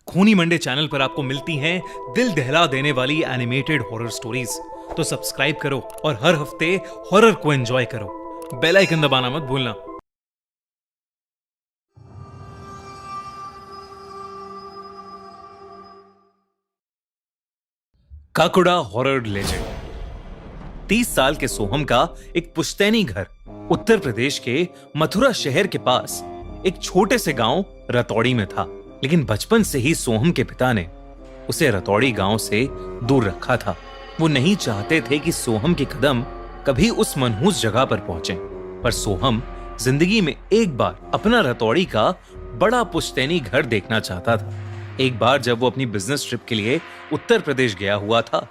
खूनी Monday channel पर आपको मिलती हैं दिल दहला देने वाली एनिमेटेड हॉरर स्टोरीज। तो सब्सक्राइब करो और हर हफ्ते हॉरर को एंजॉय करो। बेल आइकन दबाना मत भूलना। काकुड़ा हॉरर लेजेंड। 30 साल के सोहम का एक पुश्तैनी घर उत्तर प्रदेश के मथुरा शहर के पास एक छोटे से गांव रतौड़ी में था। लेकिन बचपन से ही सोहम के पिता ने उसे रतौड़ी गांव से दूर रखा था। वो नहीं चाहते थे कि सोहम के कदम कभी उस मनहूस जगह पर पहुंचे। पर सोहम जिंदगी में एक बार अपना रतौड़ी का बड़ा पुश्तैनी घर देखना चाहता था। एक बार जब वो अपनी बिजनेस ट्रिप के लिए उत्तर प्रदेश गया हुआ था,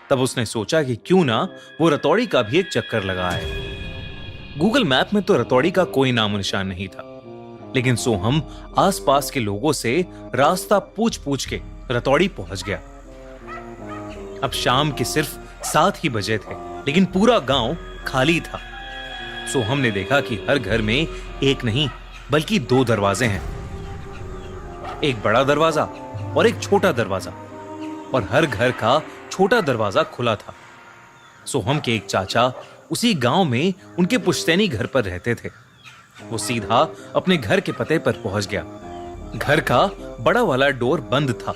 तब उसने सोचा कि क्यों ना वो रतौड़ी का भी एक चक्कर लगाए। गूगल मैप में तो रतौड़ी का कोई नामो निशान नहीं था, लेकिन सोहम आसपास के लोगों से रास्ता पूछ पूछ के रतौड़ी पहुंच गया। अब शाम के सिर्फ 7 ही बजे थे, लेकिन पूरा गांव खाली था। सोहम ने देखा कि हर घर में एक नहीं बल्कि 2 दरवाजे हैं, एक बड़ा दरवाजा और एक छोटा दरवाजा, और हर घर का छोटा दरवाजा खुला था। सोहम के एक चाचा उसी गांव में उनके पुश्तैनी घर पर रहते थे। वो सीधा अपने घर के पते पर पहुंच गया। घर का बड़ा वाला डोर बंद था।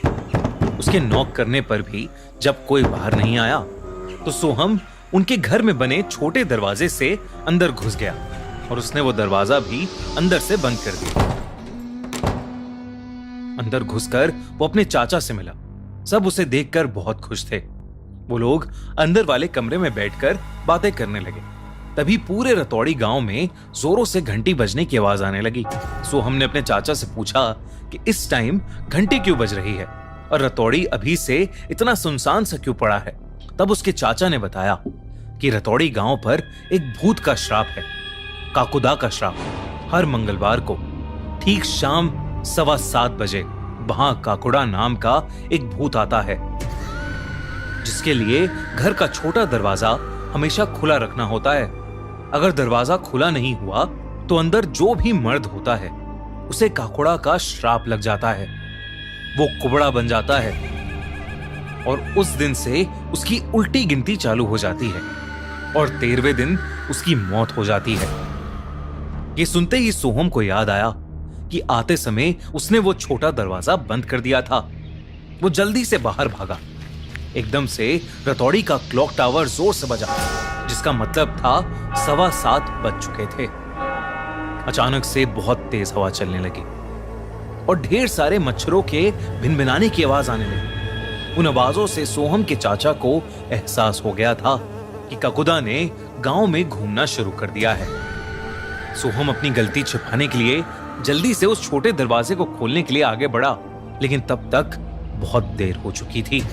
उसके नॉक करने पर भी जब कोई बाहर नहीं आया, तो सोहम उनके घर में बने छोटे दरवाजे से अंदर घुस गया और उसने वो दरवाजा भी अंदर से बंद कर दिया। अंदर घुसकर वो अपने चाचा से मिला। सब उसे देखकर बहुत खुश थे। वो लोग अंदर वाले कमरे में बैठकर बातें करने लगे। तभी पूरे रतौड़ी गांव में जोरों से घंटी बजने की आवाज आने लगी। सोहम ने अपने चाचा से पूछा कि इस टाइम घंटी क्यों बज रही है और रतौड़ी अभी से इतना सुनसान सा क्यों पड़ा है। तब उसके चाचा ने बताया कि रतौड़ी गांव पर एक भूत का श्राप है, काकुदा का श्राप। हर मंगलवार को ठीक शाम 7:15 बजे वहां काकुड़ा नाम का एक भूत आता है, जिसके लिए घर का छोटा दरवाजा हमेशा खुला रखना होता है। अगर दरवाजा खुला नहीं हुआ तो अंदर जो भी मर्द होता है उसे काकुड़ा का श्राप लग जाता है। वो कुबड़ा बन जाता है और उस दिन से उसकी उल्टी गिनती चालू हो जाती है और 13वें दिन उसकी मौत हो जाती है। ये सुनते ही सोहम को याद आया कि आते समय उसने वो छोटा दरवाजा बंद कर दिया था। वो जल्दी से बाहर भागा। एकदम से रतौड़ी का क्लॉक टावर जोर से बजा, जिसका मतलब था 7:15 बज चुके थे। अचानक से बहुत तेज हवा चलने लगी और ढेर सारे मच्छरों के भिनभिनाने की आवाज आने लगी। उन आवाजों से सोहम के चाचा को एहसास हो गया था कि काकुदा ने गांव में घूमना शुरू कर दिया है। सोहम अपनी गलती छिपाने के लिए जल्दी से उस छोटे दरवाजे को खोलने के लिए आगे बढ़ा, लेकिन तब तक बहुत देर हो चुकी थी।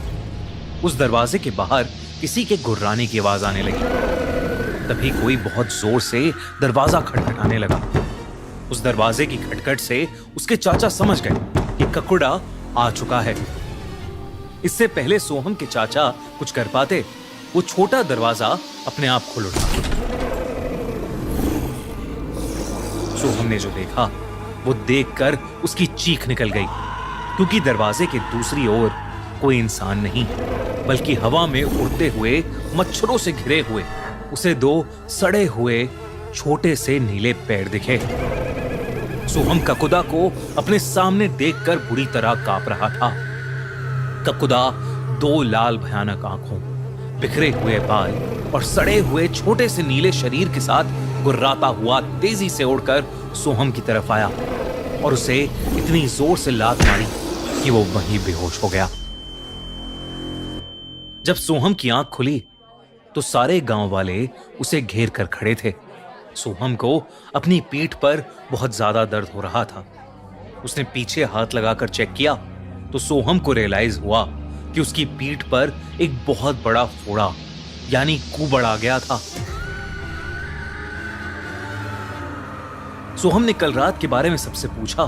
उस दरवाजे के बाहर किसी के गुर्राने की आवाज आने लगी। तभी कोई बहुत जोर से दरवाजा खटखटाने लगा। उस दरवाजे की खटखट से उसके चाचा समझ गए कि काकुड़ा आ चुका है। इससे पहले सोहम के चाचा कुछ कर पाते, वो छोटा दरवाजा अपने आप खुल उठा। सोहम ने जो देखा वो देखकर उसकी चीख निकल गई, क्योंकि दरवाजे के दूसरी ओर कोई इंसान नहीं बल्कि हवा में उड़ते हुए मच्छरों से घिरे हुए उसे 2 सड़े हुए छोटे से नीले पैर दिखे। सोहम काकुदा को अपने सामने देखकर बुरी तरह कांप रहा था। काकुदा 2 लाल भयानक आंखों, बिखरे हुए बाल और सड़े हुए छोटे से नीले शरीर के साथ गुर्राता हुआ तेजी से उड़कर सोहम की तरफ आया और उसे इतनी जोर से लात मारी कि वो वहीं बेहोश हो गया। जब सोहम की आंख खुली तो सारे गांव वाले उसे घेर कर खड़े थे। सोहम को अपनी पीठ पर बहुत ज्यादा दर्द हो रहा था। उसने पीछे हाथ लगाकर चेक किया तो सोहम को रियलाइज हुआ कि उसकी पीठ पर एक बहुत बड़ा फोड़ा यानी कुबड़ आ गया था। सोहम ने कल रात के बारे में सबसे पूछा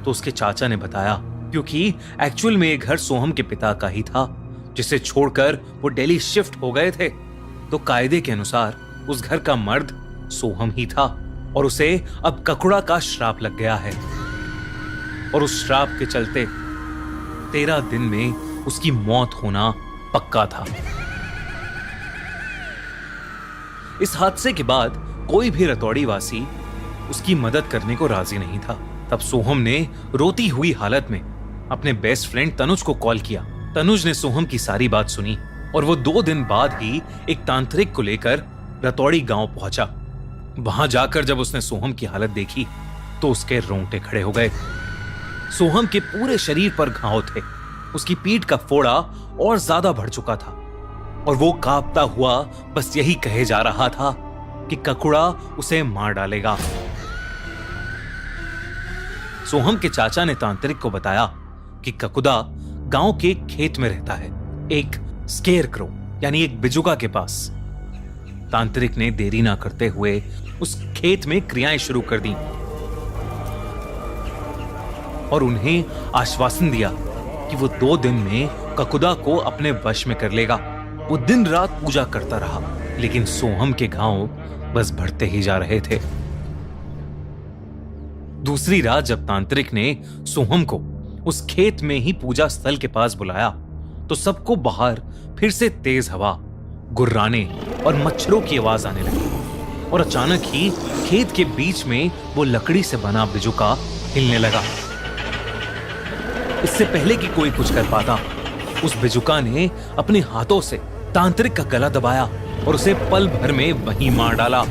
तो उसके चाचा ने बताया, क्योंकि एक्चुअल में ये घर सोहम के पिता का ही था, जिसे छोड़कर वो दिल्ली शिफ्ट हो गए थे। तो कायदे के अनुसार उस घर का मर्द सोहम ही था और उसे अब काकुड़ा का श्राप लग गया है। और उस श्राप के चलते 13 दिन में उसकी मौत होना पक्का था। इस हादसे के बाद कोई भी रतौड़ी वासी उसकी मदद करने को राजी नहीं था। तब सोहम ने रोती हुई हालत में अपने बेस्ट फ्रेंड तनुज को कॉल किया। तनुज ने सोहम की सारी बात सुनी और वो 2 दिन बाद ही एक तांत्रिक को लेकर रतौड़ी गांव पहुंचा। वहां जाकर जब उसने सोहम की हालत देखी तो उसके रोंगटे खड़े हो गए। सोहम के पूरे शरीर पर घाव थे, उसकी पीठ का फोड़ा और ज्यादा बढ़ चुका था और वो कांपता हुआ बस यही कहे जा रहा था कि ककुड़ा उसे मार डालेगा। सोहम के चाचा ने तांत्रिक को बताया कि ककुदा गांव के एक खेत में रहता है, एक स्केयरक्रो यानी एक बिजुका के पास। तांत्रिक ने देरी ना करते हुए उस खेत में क्रियाएं शुरू कर दी और उन्हें आश्वासन दिया कि वो 2 दिन में ककुदा को अपने वश में कर लेगा। वो दिन रात पूजा करता रहा, लेकिन सोहम के घाव बस बढ़ते ही जा रहे थे। दूसरी रात जब तांत्रिक ने सोहम को उस खेत में ही पूजा स्थल के पास बुलाया तो सबको बाहर फिर से तेज हवा, गुर्राने और मच्छरों की आवाज आने लगी और अचानक ही खेत के बीच में वो लकड़ी से बना बिजुका हिलने लगा। इससे पहले कि कोई कुछ कर पाता, उस बिजुका ने अपने हाथों से तांत्रिक का गला दबाया और उसे पल भर में वहीं मार डाला।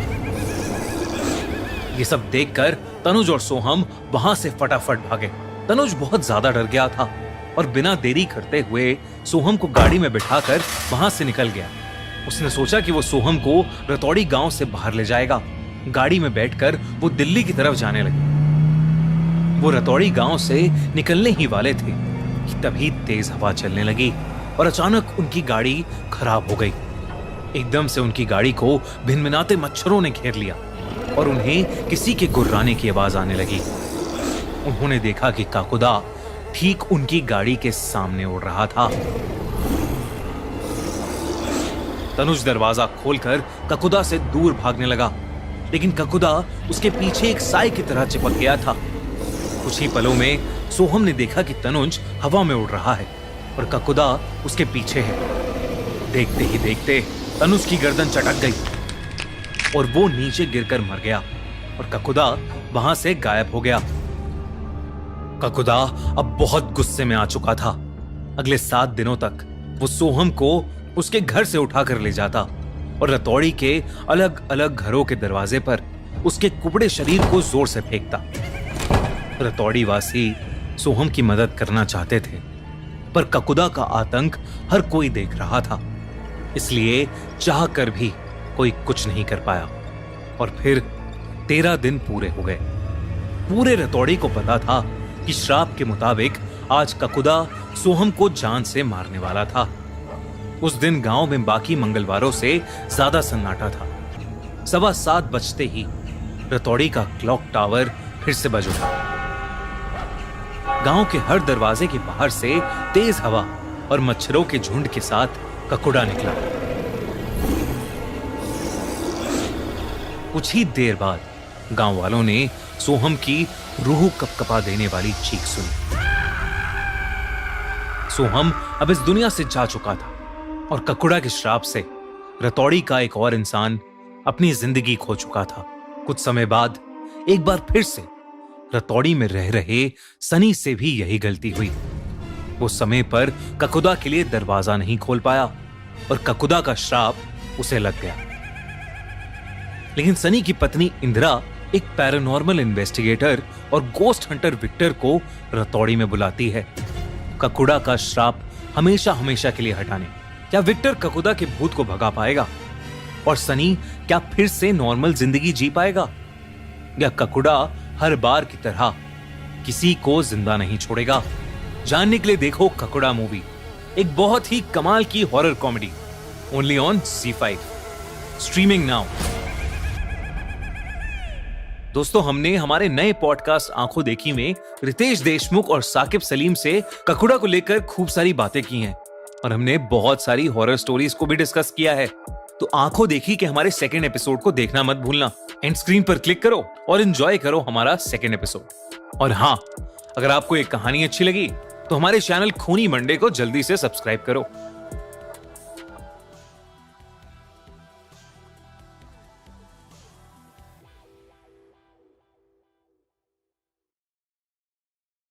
ये सब देखकर तनुज और सोहम वहां से फटाफट भागे। तनुज बहुत ज्यादा डर गया था और बिना देरी करते हुए सोहम को गाड़ी में बिठाकर वहां से निकल गया। उसने सोचा कि वो सोहम को रतौड़ी गांव से बाहर ले जाएगा। गाड़ी में बैठकर वो दिल्ली की तरफ जाने लगे। वो रतौड़ी गांव से निकलने ही वाले थे कि तभी तेज हवा चलने लगी और अचानक उनकी गाड़ी खराब हो गई। एकदम से उनकी गाड़ी को भिनभिनाते मच्छरों ने घेर लिया और उन्हें किसी के गुर्राने की आवाज आने लगी। उन्होंने देखा कि काकुदा ठीक उनकी गाड़ी के सामने उड़ रहा था। तनुज दरवाजा खोलकर ककुदा से दूर भागने लगा, लेकिन ककुदा उसके पीछे एक साई की तरह चिपक गया था। कुछ ही पलों में सोहम ने देखा कि तनुज हवा में उड़ रहा है और ककुदा उसके पीछे है। देखते ही देखते तनुज की गर्दन चटक गई और वो नीचे गिरकर मर गया और ककुदा वहां से गायब हो गया। ककुदा अब बहुत गुस्से में आ चुका था। अगले 7 दिनों तक वो सोहम को उसके घर से उठाकर ले जाता और रतौड़ी के अलग अलग घरों के दरवाजे पर उसके कुबड़े शरीर को जोर से फेंकता। रतौड़ी वासी सोहम की मदद करना चाहते थे, पर ककुदा का आतंक हर कोई देख रहा था, इसलिए चाह कर भी कोई कुछ नहीं कर पाया। और फिर 13 दिन पूरे हो गए। पूरे रतौड़ी को पता था कि श्राप के मुताबिक आज ककुदा सोहम को जान से मारने वाला था। उस दिन गांव में बाकी मंगलवारों से ज्यादा सन्नाटा था। 7:15 बजते ही रतौड़ी का क्लॉक टावर फिर से बज उठा। गांव के हर दरवाजे के बाहर से तेज हवा और मच्छरों के झुंड के साथ ककुड़ा निकला। कुछ ही देर बाद गांव वालों ने सोहम की रूह कपकपा देने वाली चीख सुनी। सोहम अब इस दुनिया से जा चुका था और ककुड़ा के श्राप से रतौड़ी का एक और इंसान अपनी जिंदगी खो चुका था। कुछ समय बाद एक बार फिर से रतौड़ी में रह रहे सनी से भी यही गलती हुई। वो समय पर ककुदा के लिए दरवाजा नहीं खोल पाया और ककुदा का श्राप उसे लग गया। लेकिन सनी की पत्नी इंदिरा एक पैरानॉर्मल इन्वेस्टिगेटर और गोस्ट हंटर विक्टर को रतौड़ी में बुलाती है ककुड़ा का श्राप हमेशा हमेशा के लिए हटाने। क्या विक्टर ककुदा के भूत को भगा पाएगा और सनी क्या फिर से नॉर्मल जिंदगी जी पाएगा, या ककुड़ा हर बार की तरह किसी को जिंदा नहीं छोड़ेगा? जानने के लिए देखो ककुड़ा मूवी, एक बहुत ही कमाल की horror comedy, only on ZEE5, streaming now. दोस्तों, हमने हमारे नए पॉडकास्ट आंखों देखी में रितेश देशमुख और साकिब सलीम से ककुड़ा को लेकर खूब सारी बातें की हैं और हमने बहुत सारी हॉरर स्टोरीज को भी डिस्कस किया है। तो आंखों देखी के हमारे सेकेंड एपिसोड को देखना मत भूलना। एंड स्क्रीन पर क्लिक करो और एंजॉय करो हमारा सेकेंड एपिसोड। और हाँ, अगर आपको ये कहानी अच्छी लगी तो हमारे चैनल खूनी मंडे को जल्दी से सब्सक्राइब करो